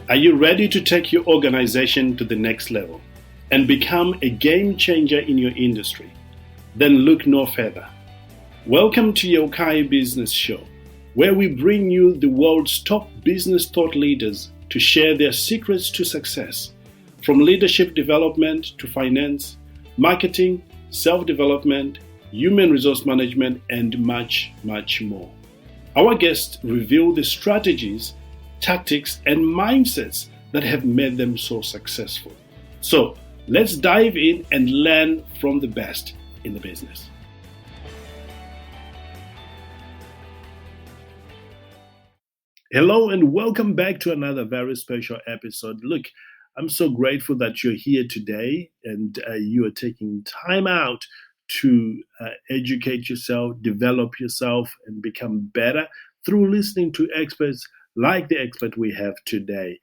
Are you ready to take your organization to the next level and become a game changer in your industry? Then look no further. Welcome to Yeukai Business Show, where we bring you the world's top business thought leaders to share their secrets to success, from leadership development to finance, marketing, self-development, human resource management, and much, much more. Our guests reveal the strategies, tactics, and mindsets that have made them so successful. So let's dive in and learn from the best in the business. Hello and welcome back to another very special episode. Look, I'm so grateful that you're here today and you are taking time out to educate yourself, develop yourself, and become better through listening to experts like the expert we have today.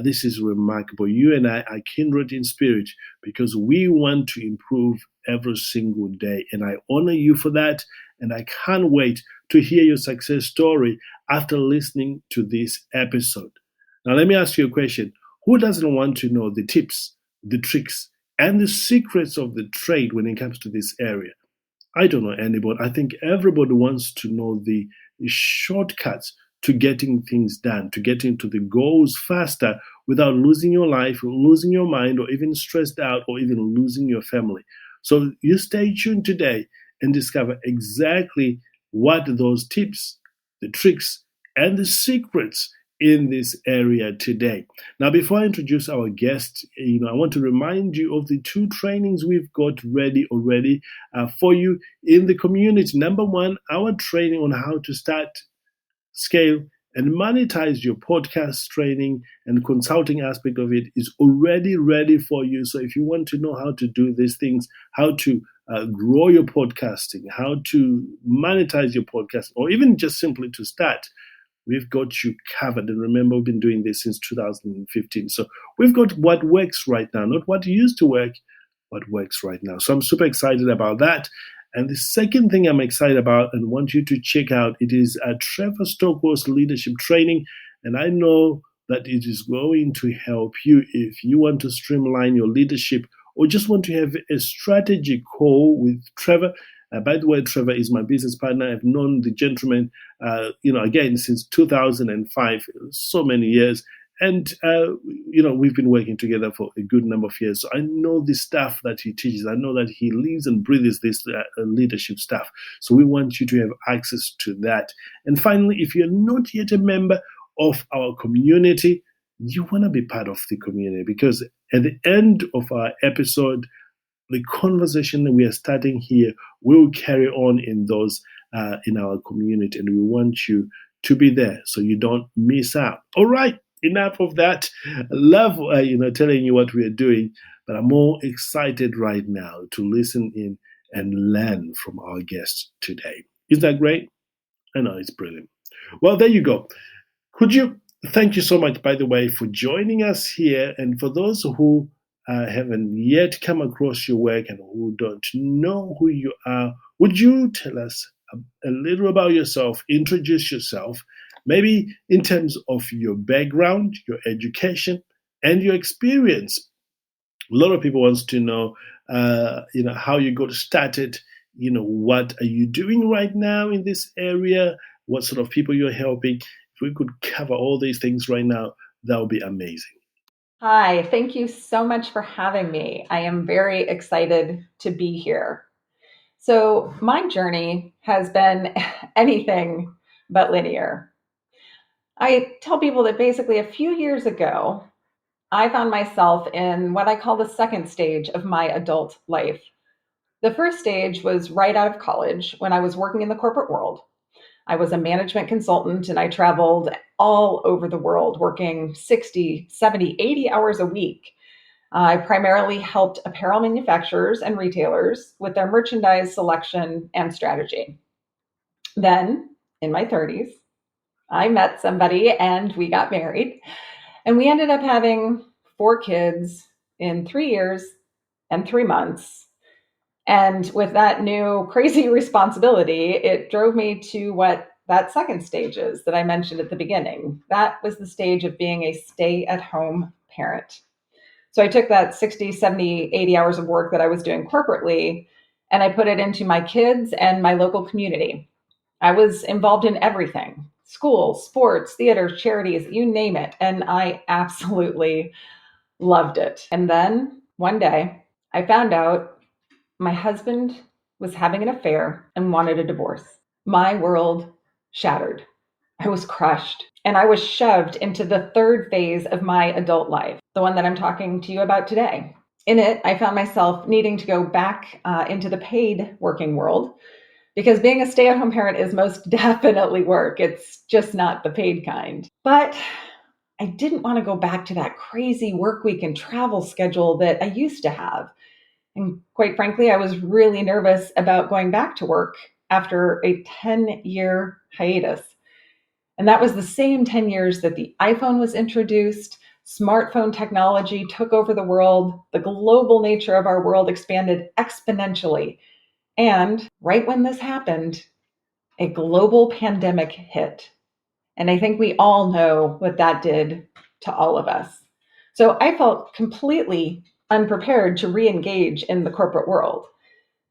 This is remarkable. You and I are kindred in spirit because we want to improve every single day. And I honor you for that. And I can't wait to hear your success story after listening to this episode. Now, let me ask you a question. Who doesn't want to know the tips, the tricks, and the secrets of the trade when it comes to this area? I don't know anybody. I think everybody wants to know the shortcuts to getting things done, to getting to the goals faster without losing your life, or losing your mind, or even stressed out, or even losing your family. So you stay tuned today and discover exactly what those tips, the tricks, and the secrets in this area today. Now, before I introduce our guest, I want to remind you of the two trainings we've got ready already for you in the community. Number one, our training on how to start, scale, and monetize your podcast training and consulting aspect of it is already ready for you. So if you want to know how to do these things, how to grow your podcasting, how to monetize your podcast, or even just simply to start, we've got you covered. And remember, we've been doing this since 2015. So we've got what works right now, not what used to work, what works right now. So I'm super excited about that. And the second thing I'm excited about and want you to check out, it is a Trevor Stockwell's leadership training. And I know that it is going to help you if you want to streamline your leadership or just want to have a strategy call with Trevor. By the way, Trevor is my business partner. I've known the gentleman, again, since 2005, so many years. And, we've been working together for a good number of years. So I know the stuff that he teaches. I know that he lives and breathes this leadership stuff. So we want you to have access to that. And finally, if you're not yet a member of our community, you want to be part of the community, because at the end of our episode, the conversation that we are starting here will carry on in those in our community, and we want you to be there so you don't miss out. All right, enough of that. I love telling you what we are doing, but I'm more excited right now to listen in and learn from our guests today. Is that great? I know, it's brilliant. Well, there you go. Thank you so much, by the way, for joining us here, and for those who haven't yet come across your work and who don't know who you are, would you tell us a little about yourself, introduce yourself, maybe in terms of your background, your education, and your experience? A lot of people want to know, how you got started, what are you doing right now in this area, what sort of people you're helping. If we could cover all these things right now, that would be amazing. Hi, thank you so much for having me. I am very excited to be here. So my journey has been anything but linear. I tell people that basically a few years ago, I found myself in what I call the second stage of my adult life. The first stage was right out of college when I was working in the corporate world. I was a management consultant and I traveled all over the world working 60, 70, 80 hours a week. I primarily helped apparel manufacturers and retailers with their merchandise selection and strategy. Then, in my 30s, I met somebody and we got married. And we ended up having 4 kids in 3 years and 3 months. And with that new crazy responsibility, it drove me to what that second stage is that I mentioned at the beginning. That was the stage of being a stay-at-home parent. So I took that 60, 70, 80 hours of work that I was doing corporately, and I put it into my kids and my local community. I was involved in everything: school, sports, theater, charities, you name it. And I absolutely loved it. And then one day I found out my husband was having an affair and wanted a divorce. My world shattered. I was crushed. And I was shoved into the third phase of my adult life, the one that I'm talking to you about today. In it, I found myself needing to go back into the paid working world, because being a stay-at-home parent is most definitely work. It's just not the paid kind. But I didn't want to go back to that crazy work week and travel schedule that I used to have. And quite frankly, I was really nervous about going back to work after a 10-year hiatus. And that was the same 10 years that the iPhone was introduced, smartphone technology took over the world, the global nature of our world expanded exponentially. And right when this happened, a global pandemic hit. And I think we all know what that did to all of us. So I felt completely unprepared to re-engage in the corporate world.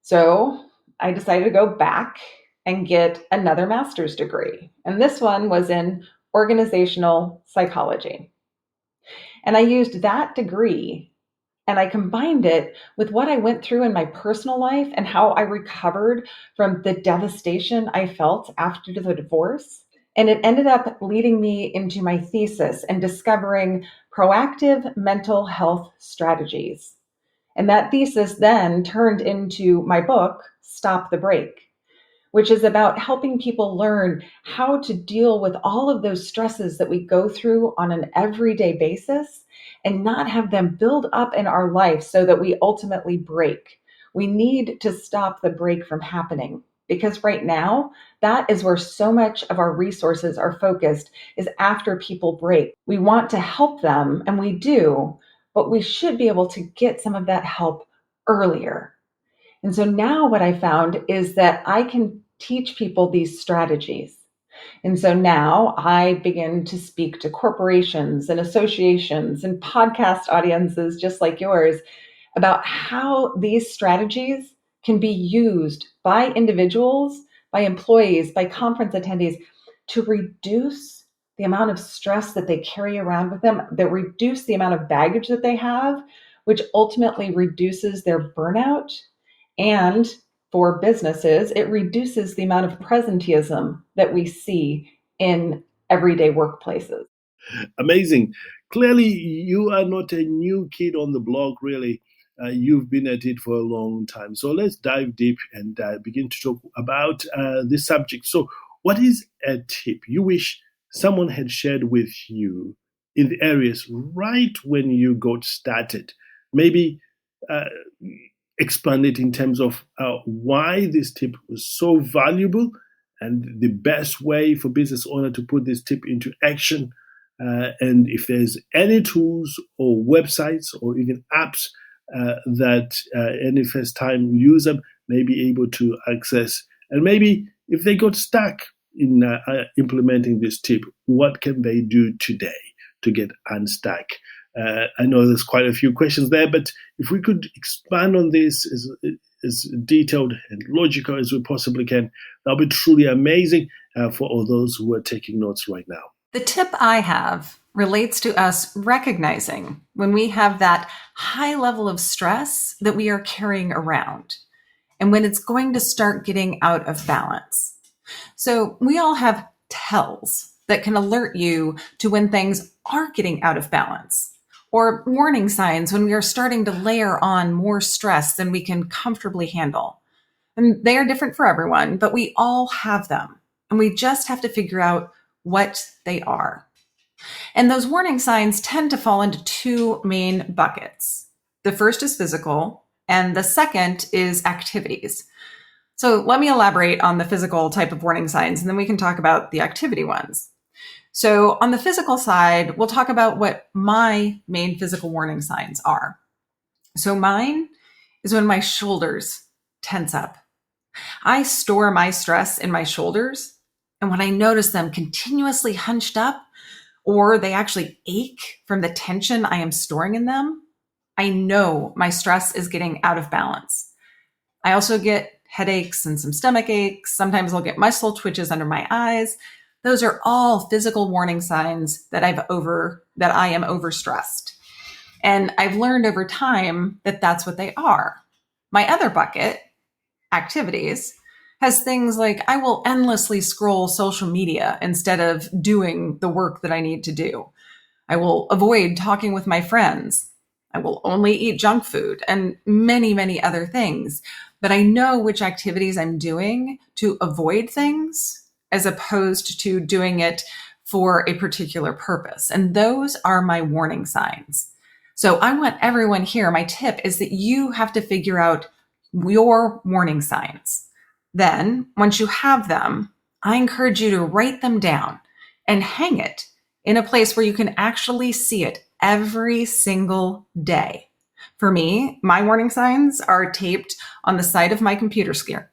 So I decided to go back and get another master's degree. And this one was in organizational psychology. And I used that degree and I combined it with what I went through in my personal life and how I recovered from the devastation I felt after the divorce. And it ended up leading me into my thesis and discovering proactive mental health strategies. And that thesis then turned into my book, Stop the Break, which is about helping people learn how to deal with all of those stresses that we go through on an everyday basis and not have them build up in our life so that we ultimately break. We need to stop the break from happening, because right now, that is where so much of our resources are focused, is after people break. We want to help them, and we do, but we should be able to get some of that help earlier. And so now what I found is that I can teach people these strategies. And so now I begin to speak to corporations and associations and podcast audiences just like yours about how these strategies can be used by individuals, by employees, by conference attendees to reduce the amount of stress that they carry around with them, that reduce the amount of baggage that they have, which ultimately reduces their burnout. And for businesses, it reduces the amount of presenteeism that we see in everyday workplaces. Amazing. Clearly, you are not a new kid on the block, really. You've been at it for a long time. So let's dive deep and begin to talk about this subject. So, what is a tip you wish someone had shared with you in the areas right when you got started? Maybe uh, expand it in terms of why this tip was so valuable and the best way for business owner to put this tip into action, and if there's any tools or websites or even apps that any first time user may be able to access, and maybe if they got stuck in implementing this tip, what can they do today to get unstuck? I know there's quite a few questions there, but if we could expand on this as detailed and logical as we possibly can, that'll be truly amazing for all those who are taking notes right now. The tip I have relates to us recognizing when we have that high level of stress that we are carrying around and when it's going to start getting out of balance. So we all have tells that can alert you to when things are getting out of balance, or warning signs when we are starting to layer on more stress than we can comfortably handle. And they are different for everyone, but we all have them. And we just have to figure out what they are. And those warning signs tend to fall into two main buckets. The first is physical, and the second is activities. So let me elaborate on the physical type of warning signs, and then we can talk about the activity ones. So on the physical side, we'll talk about what my main physical warning signs are. So mine is when my shoulders tense up. I store my stress in my shoulders, And when I notice them continuously hunched up, or they actually ache from the tension I am storing in them, I know my stress is getting out of balance. I also get headaches and some stomach aches. Sometimes I'll get muscle twitches under my eyes. Those are all physical warning signs that I am overstressed. And I've learned over time that that's what they are. My other bucket, activities, has things like I will endlessly scroll social media instead of doing the work that I need to do. I will avoid talking with my friends. I will only eat junk food and many, many other things. But I know which activities I'm doing to avoid things as opposed to doing it for a particular purpose. And those are my warning signs. So I want everyone here, my tip is that you have to figure out your warning signs. Then, once you have them, I encourage you to write them down and hang it in a place where you can actually see it every single day. For me, my warning signs are taped on the side of my computer screen.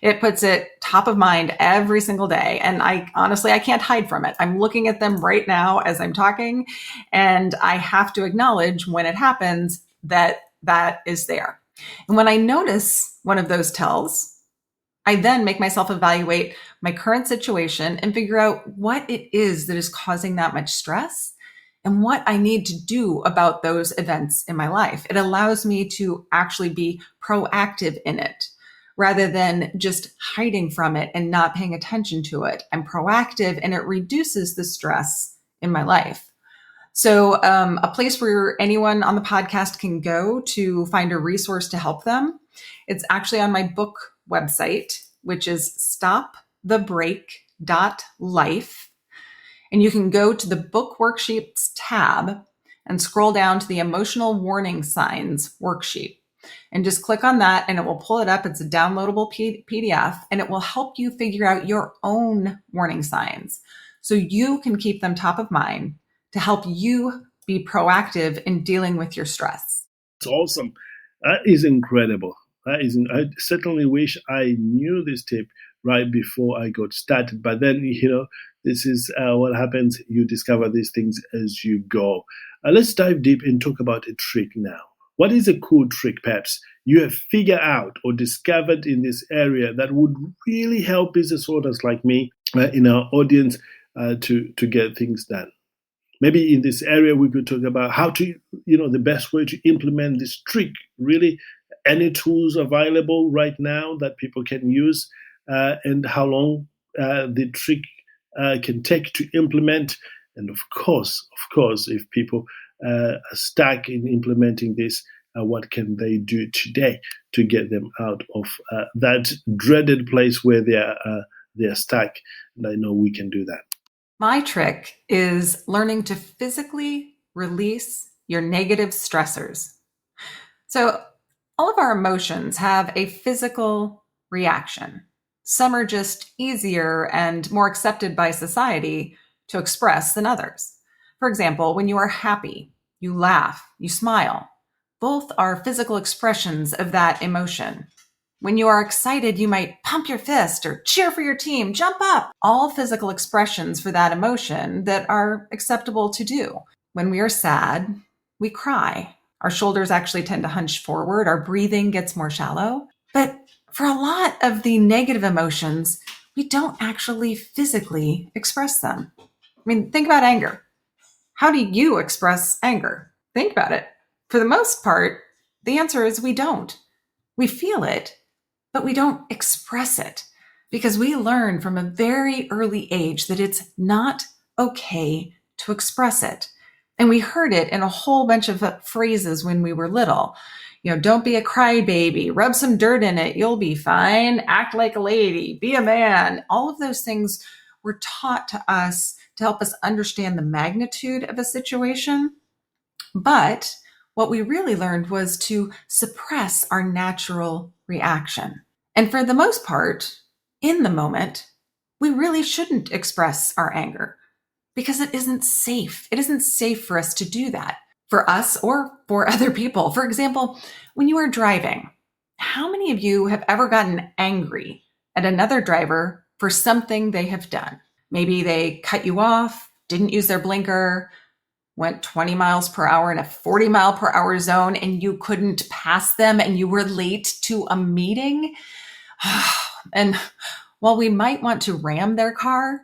It puts it top of mind every single day. And I can't hide from it. I'm looking at them right now as I'm talking, and I have to acknowledge when it happens that is there. And when I notice one of those tells, I then make myself evaluate my current situation and figure out what it is that is causing that much stress and what I need to do about those events in my life. It allows me to actually be proactive in it rather than just hiding from it and not paying attention to it. I'm proactive and it reduces the stress in my life. So a place where anyone on the podcast can go to find a resource to help them, it's actually on my book website, which is stopthebreak.life. And you can go to the book worksheets tab and scroll down to the emotional warning signs worksheet. And just click on that and it will pull it up. It's a downloadable PDF and it will help you figure out your own warning signs so you can keep them top of mind to help you be proactive in dealing with your stress. It's awesome. That is incredible. I certainly wish I knew this tip right before I got started. But then, this is what happens. You discover these things as you go. Let's dive deep and talk about a trick now. What is a cool trick, perhaps, you have figured out or discovered in this area that would really help business owners like me in our audience to get things done? Maybe in this area, we could talk about how to, the best way to implement this trick, really, any tools available right now that people can use, and how long the trick can take to implement. And of course, if people are stuck in implementing this, what can they do today to get them out of that dreaded place where they're stuck? And I know we can do that. My trick is learning to physically release your negative stressors. So all of our emotions have a physical reaction. Some are just easier and more accepted by society to express than others. For example, when you are happy, you laugh, you smile. Both are physical expressions of that emotion. When you are excited, you might pump your fist or cheer for your team, jump up. All physical expressions for that emotion that are acceptable to do. When we are sad, we cry. Our shoulders actually tend to hunch forward. Our breathing gets more shallow. But for a lot of the negative emotions, we don't actually physically express them. Think about anger. How do you express anger? Think about it. For the most part, the answer is we don't. We feel it, but we don't express it because we learn from a very early age that it's not okay to express it. And we heard it in a whole bunch of phrases when we were little. Don't be a crybaby, rub some dirt in it, you'll be fine, act like a lady, be a man. All of those things were taught to us to help us understand the magnitude of a situation. But what we really learned was to suppress our natural reaction. And for the most part, in the moment, we really shouldn't express our anger because it isn't safe. It isn't safe for us to do that for us or for other people. For example, when you are driving, how many of you have ever gotten angry at another driver for something they have done. Maybe they cut you off, didn't use their blinker, went 20 miles per hour in a 40 mile per hour zone, and you couldn't pass them and you were late to a meeting. And while we might want to ram their car,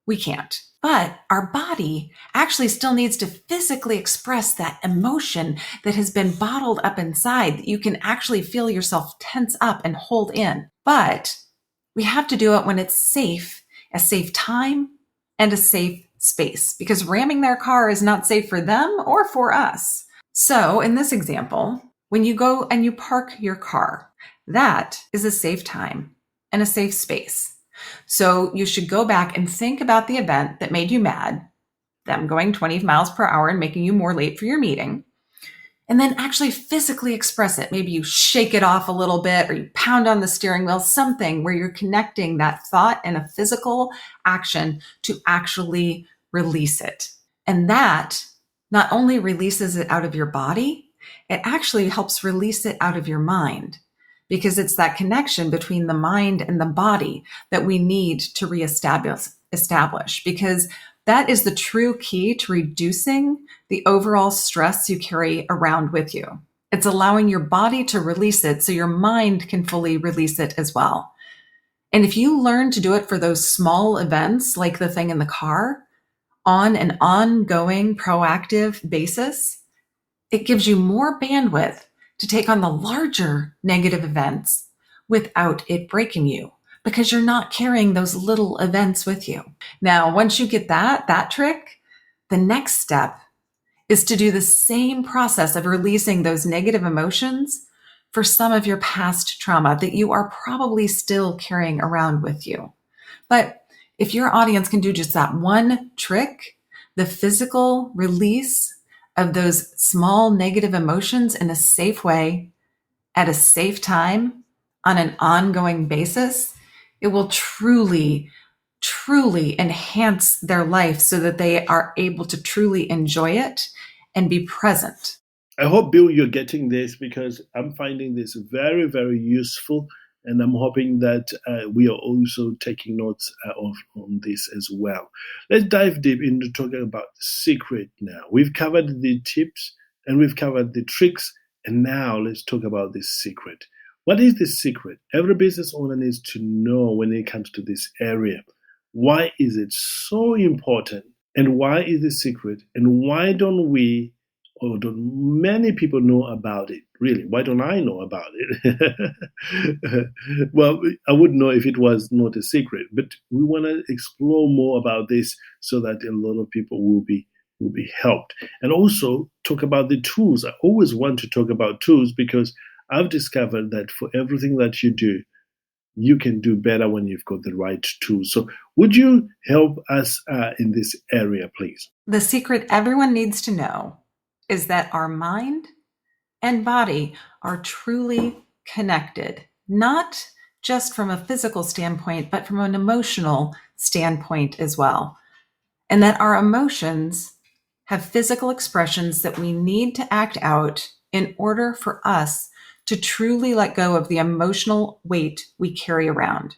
we can't. But our body actually still needs to physically express that emotion that has been bottled up inside, that you can actually feel yourself tense up and hold in. But we have to do it when it's safe, a safe time and a safe space, because ramming their car is not safe for them or for us. So in this example, when you go and you park your car, that is a safe time and a safe space. So you should go back and think about the event that made you mad, them going 20 miles per hour and making you more late for your meeting, and then actually physically express it. Maybe you shake it off a little bit, or you pound on the steering wheel, something where you're connecting that thought and a physical action to actually release it. And that not only releases it out of your body, it actually helps release it out of your mind, because it's that connection between the mind and the body that we need to reestablish, because that is the true key to reducing the overall stress you carry around with you. It's allowing your body to release it so your mind can fully release it as well. And if you learn to do it for those small events, like the thing in the car, on an ongoing, proactive basis, it gives you more bandwidth to take on the larger negative events without it breaking you, because you're not carrying those little events with you. Now, once you get that trick, the next step is to do the same process of releasing those negative emotions for some of your past trauma that you are probably still carrying around with you. But if your audience can do just that one trick, the physical release of those small negative emotions in a safe way, at a safe time, on an ongoing basis, it will truly, truly enhance their life so that they are able to truly enjoy it and be present. I hope, Bill, you're getting this, because I'm finding this very, very useful. And I'm hoping that we are also taking notes on this as well. Let's dive deep into talking about the secret now. We've covered the tips and we've covered the tricks. And now let's talk about this secret. What is the secret? Every business owner needs to know when it comes to this area. Why is it so important? And why is it secret? And why don't we, or don't many people know about it? Really, why don't I know about it? Well, I would know if it was not a secret, but we want to explore more about this so that a lot of people will be helped. And also talk about the tools. I always want to talk about tools, because I've discovered that for everything that you do, you can do better when you've got the right tools. So would you help us in this area, please? The secret everyone needs to know is that our mind and body are truly connected, not just from a physical standpoint, but from an emotional standpoint as well. And that our emotions have physical expressions that we need to act out in order for us to truly let go of the emotional weight we carry around.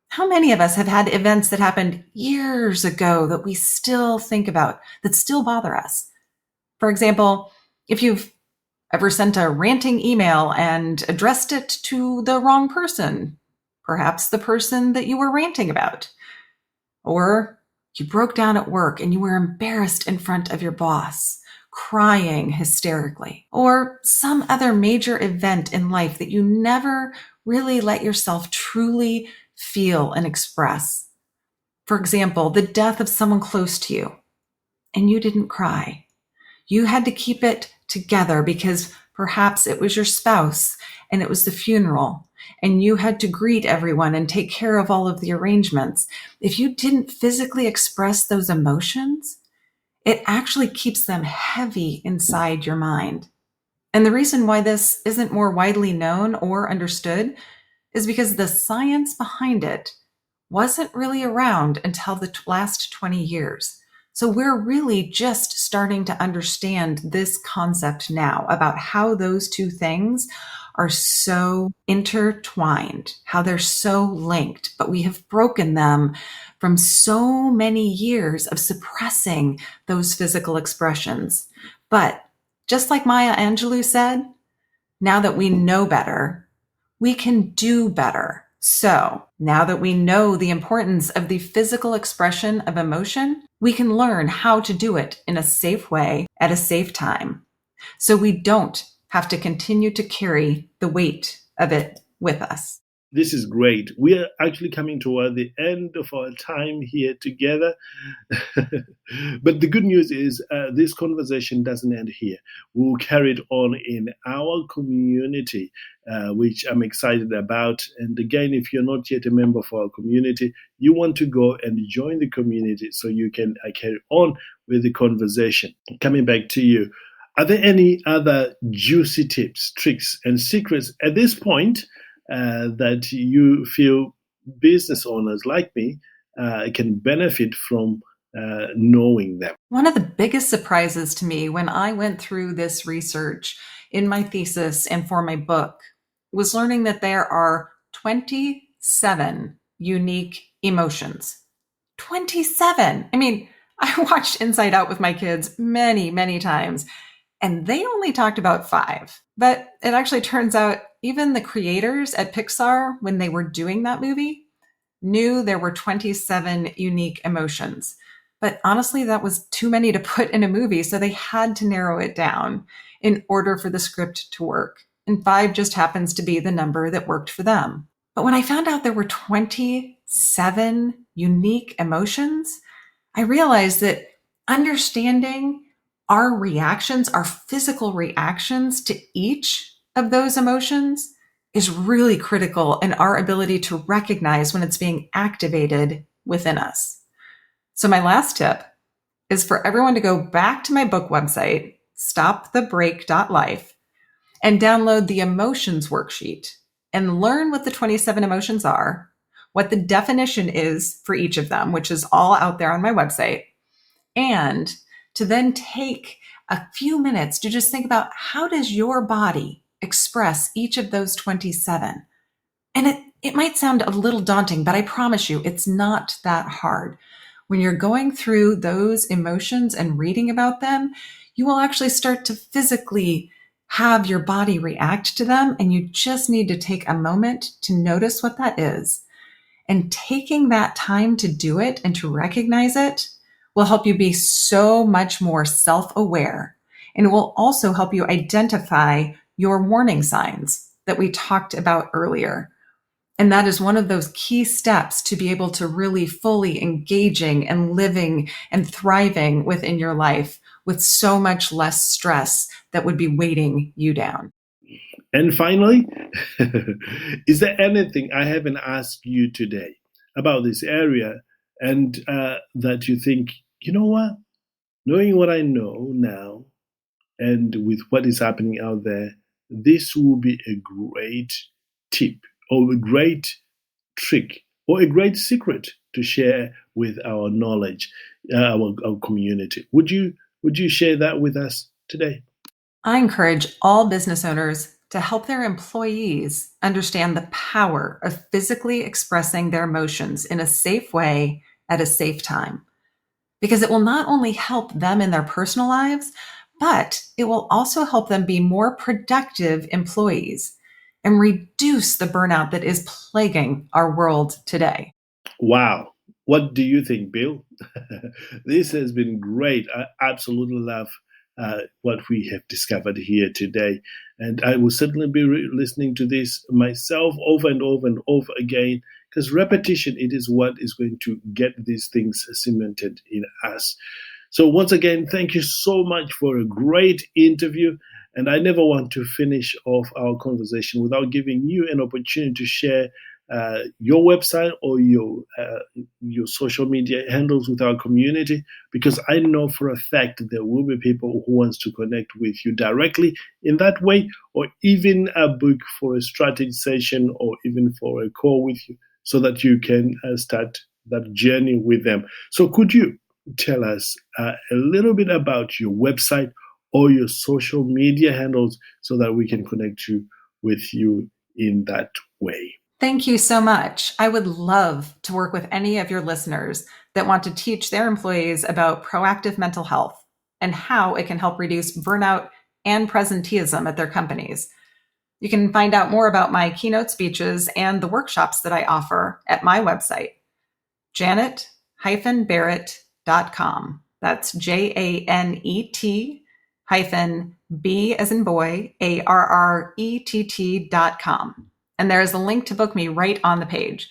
How many of us have had events that happened years ago that we still think about, that still bother us? For example, if you've ever sent a ranting email and addressed it to the wrong person, perhaps the person that you were ranting about, or you broke down at work and you were embarrassed in front of your boss, crying hysterically, or some other major event in life that you never really let yourself truly feel and express. For example, the death of someone close to you, and you didn't cry. You had to keep it together because perhaps it was your spouse and it was the funeral and you had to greet everyone and take care of all of the arrangements. If you didn't physically express those emotions, it actually keeps them heavy inside your mind. And the reason why this isn't more widely known or understood is because the science behind it wasn't really around until the last 20 years. So we're really just starting to understand this concept now about how those two things are so intertwined, how they're so linked, but we have broken them from so many years of suppressing those physical expressions. But just like Maya Angelou said, now that we know better, we can do better. So now that we know the importance of the physical expression of emotion, we can learn how to do it in a safe way at a safe time. So we don't have to continue to carry the weight of it with us. This is great. We are actually coming toward the end of our time here together. But the good news is this conversation doesn't end here. We'll carry it on in our community, which I'm excited about. And again, if you're not yet a member of our community, you want to go and join the community so you can carry on with the conversation. Coming back to you, are there any other juicy tips, tricks, and secrets at this point that you feel business owners like me can benefit from knowing them? One of the biggest surprises to me when I went through this research in my thesis and for my book was learning that there are 27 unique emotions. 27! I mean, I watched Inside Out with my kids many, many times, and they only talked about 5. But it actually turns out even the creators at Pixar, when they were doing that movie, knew there were 27 unique emotions. But honestly, that was too many to put in a movie, so they had to narrow it down in order for the script to work. And 5 just happens to be the number that worked for them. But when I found out there were 27 unique emotions, I realized that understanding our reactions, our physical reactions to each of those emotions is really critical in our ability to recognize when it's being activated within us. So my last tip is for everyone to go back to my book website, stopthebreak.life, and download the emotions worksheet and learn what the 27 emotions are, what the definition is for each of them, which is all out there on my website, and to then take a few minutes to just think about how does your body express each of those 27. And it might sound a little daunting, but I promise you, it's not that hard. When you're going through those emotions and reading about them, you will actually start to physically have your body react to them. And you just need to take a moment to notice what that is. And taking that time to do it and to recognize it will help you be so much more self-aware. And it will also help you identify your warning signs that we talked about earlier. And that is one of those key steps to be able to really fully engaging and living and thriving within your life with so much less stress that would be weighting you down. And finally, is there anything I haven't asked you today about this area and that you think, you know what, knowing what I know now and with what is happening out there, this will be a great tip or a great trick or a great secret to share with our knowledge, our community. Would you share that with us today? I encourage all business owners to help their employees understand the power of physically expressing their emotions in a safe way at a safe time. Because it will not only help them in their personal lives, but it will also help them be more productive employees and reduce the burnout that is plaguing our world today. Wow. What do you think, Bill? This has been great. I absolutely love what we have discovered here today. And I will certainly be listening to this myself over and over and over again, because repetition, it is what is going to get these things cemented in us. So once again, thank you so much for a great interview. And I never want to finish off our conversation without giving you an opportunity to share your website or your social media handles with our community, because I know for a fact there will be people who wants to connect with you directly in that way, or even a book for a strategy session, or even for a call with you, so that you can start that journey with them. So could you tell us a little bit about your website or your social media handles so that we can connect you with you in that way. Thank you so much. I would love to work with any of your listeners that want to teach their employees about proactive mental health and how it can help reduce burnout and presenteeism at their companies. You can find out more about my keynote speeches and the workshops that I offer at my website, janet-barrett.com. That's JANET-B as in boy, ARRETT.com. And there is a link to book me right on the page.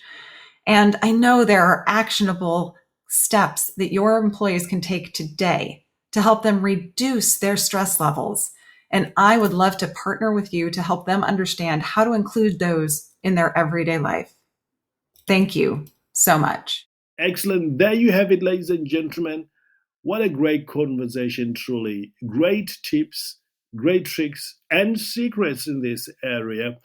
And I know there are actionable steps that your employees can take today to help them reduce their stress levels. And I would love to partner with you to help them understand how to include those in their everyday life. Thank you so much. Excellent. There you have it, ladies and gentlemen. What a great conversation, truly. Great tips, great tricks, and secrets in this area.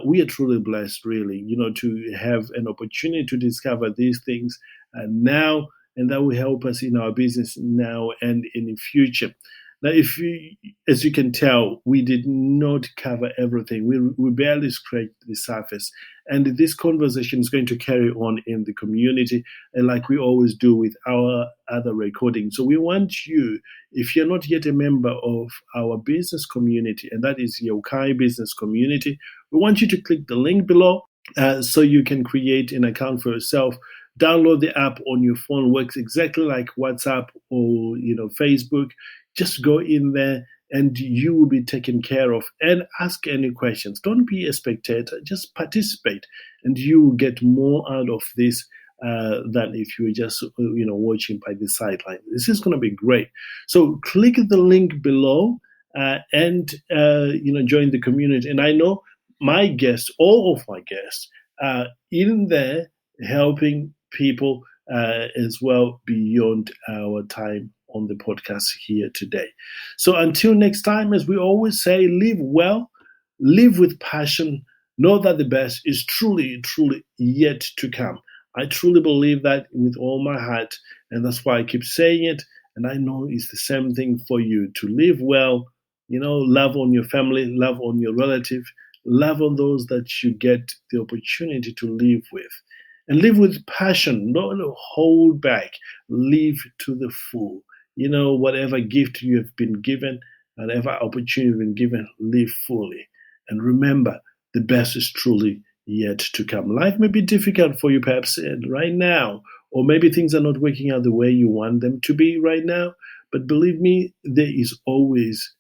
We are truly blessed, really, to have an opportunity to discover these things now, and that will help us in our business now and in the future. Now, as you can tell, we did not cover everything. We barely scratched the surface. And this conversation is going to carry on in the community, and like we always do with our other recordings. So we want you, if you're not yet a member of our business community, and that is Yeukai Business Community, we want you to click the link below so you can create an account for yourself. Download the app on your phone. Works exactly like WhatsApp or Facebook. Just go in there and you will be taken care of, and ask any questions. Don't be a spectator, just participate, and you will get more out of this than if you were just watching by the sideline. This is going to be great. So click the link below and join the community. And I know my guests, all of my guests, are in there helping people as well beyond our time on the podcast here today. So until next time, as we always say, live well, live with passion, know that the best is truly, truly yet to come. I truly believe that with all my heart, and that's why I keep saying it, and I know it's the same thing for you, to live well, love on your family, love on your relative, love on those that you get the opportunity to live with. And live with passion, don't hold back, live to the full. Whatever gift you have been given, whatever opportunity you've been given, live fully. And remember, the best is truly yet to come. Life may be difficult for you perhaps right now, or maybe things are not working out the way you want them to be right now. But believe me, there is always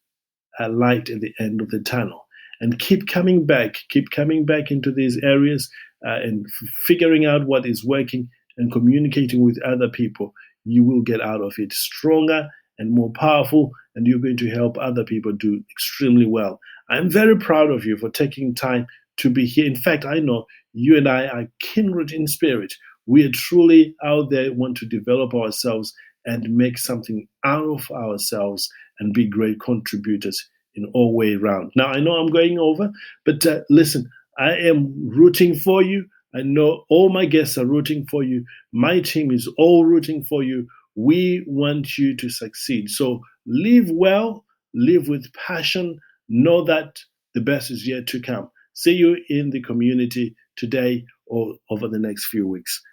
a light at the end of the tunnel. And keep coming back into these areas and figuring out what is working and communicating with other people. You will get out of it stronger and more powerful, and you're going to help other people do extremely well. I'm very proud of you for taking time to be here. In fact, I know you and I are kindred in spirit. We are truly out there, want to develop ourselves and make something out of ourselves and be great contributors in all way around. Now, I know I'm going over, but listen, I am rooting for you. I know all my guests are rooting for you. My team is all rooting for you. We want you to succeed. So live well, live with passion. Know that the best is yet to come. See you in the community today or over the next few weeks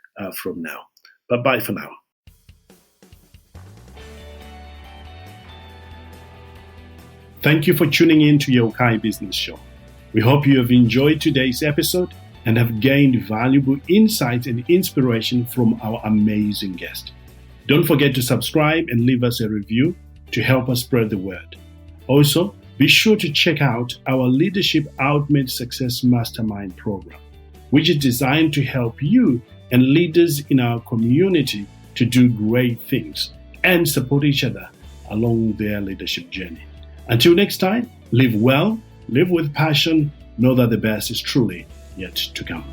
from now. Bye-bye for now. Thank you for tuning in to Yeukai Business Show. We hope you have enjoyed today's episode and have gained valuable insights and inspiration from our amazing guest. Don't forget to subscribe and leave us a review to help us spread the word. Also, be sure to check out our Leadership Ultimate Success Mastermind program, which is designed to help you and leaders in our community to do great things and support each other along their leadership journey. Until next time, live well, live with passion, know that the best is truly yet to come.